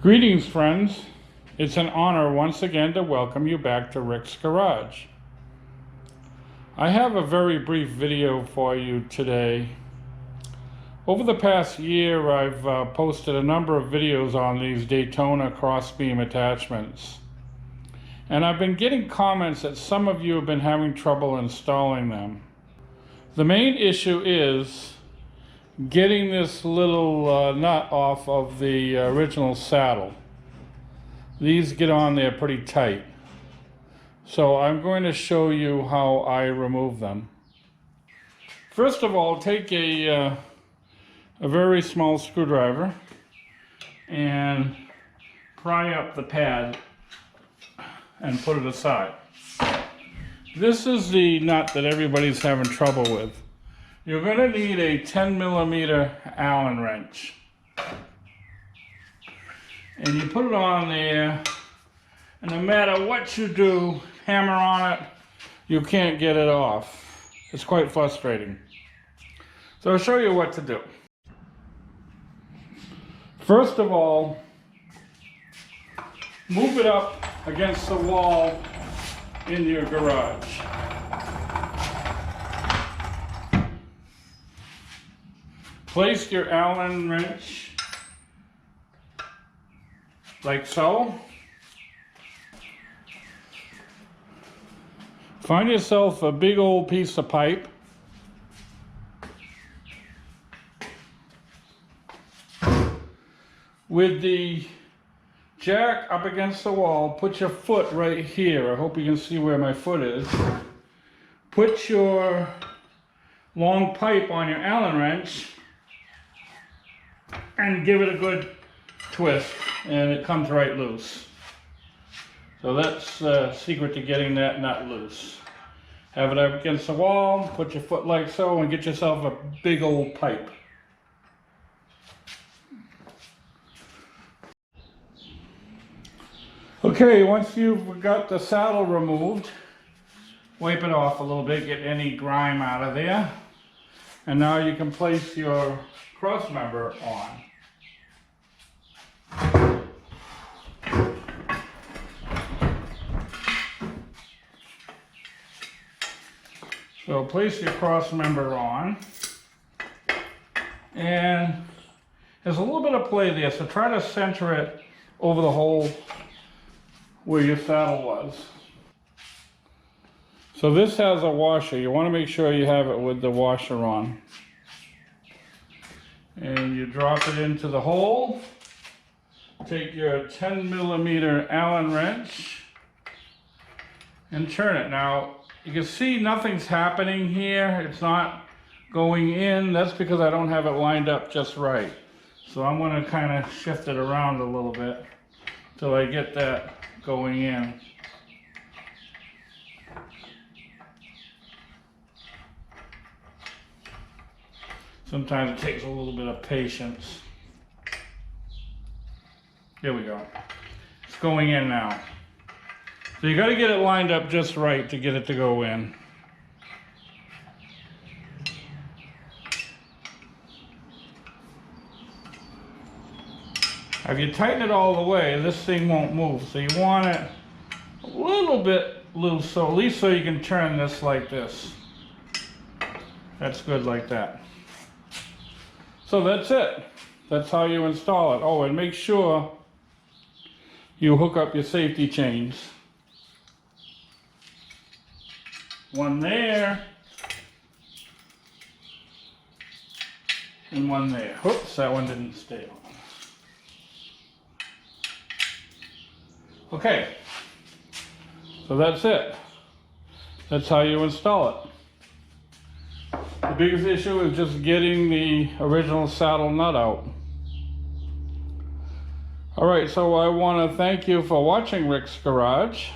Greetings, friends. It's an honor once again to welcome you back to Rick's Garage. I have a very brief video for you today. Over the past year, I've posted a number of videos on these Daytona Crossbeam attachments. And I've been getting comments that some of you have been having trouble installing them. The main issue is getting this little nut off of the original saddle. These get on there pretty tight. So I'm going to show you how I remove them. First of all, take a very small screwdriver and pry up the pad and put it aside. This is the nut that everybody's having trouble with. You're going to need a 10mm Allen wrench. And you put it on there, and no matter what you do, hammer on it, you can't get it off. It's quite frustrating. So I'll show you what to do. First of all, move it up against the wall in your garage. Place your Allen wrench like so. Find yourself a big old piece of pipe. With the jack up against the wall, put your foot right here. I hope you can see where my foot is. Put your long pipe on your Allen wrench and give it a good twist, and it comes right loose. So that's the secret to getting that nut loose. Have it up against the wall, put your foot like so, and get yourself a big old pipe. Okay, once you've got the saddle removed, wipe it off a little bit, get any grime out of there. And now you can place your cross member on. So place your cross member on, and there's a little bit of play there, so try to center it over the hole where your saddle was. So this has a washer. You want to make sure you have it with the washer on. And you drop it into the hole. Take your 10mm Allen wrench and turn it. Now, you can see nothing's happening here. It's not going in. That's because I don't have it lined up just right. So I'm going to kind of shift it around a little bit till I get that going in. Sometimes it takes a little bit of patience. There we go. It's going in now. So you got to get it lined up just right to get it to go in. If you tighten it all the way, this thing won't move. So you want it a little bit loose, so at least so you can turn this like this. That's good like that. So that's it. That's how you install it. Oh, and make sure you hook up your safety chains. One there, and one there. Oops, that one didn't stay on. Okay, so that's it. That's how you install it. The biggest issue is just getting the original saddle nut out. Alright, so I want to thank you for watching Rick's Garage.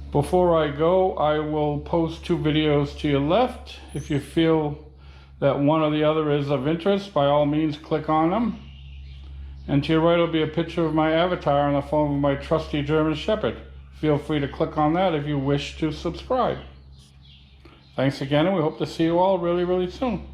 Before I go, I will post 2 videos to your left. If you feel that one or the other is of interest, by all means click on them. And to your right will be a picture of my avatar on the phone of my trusty German Shepherd. Feel free to click on that if you wish to subscribe. Thanks again, and we hope to see you all really, really soon.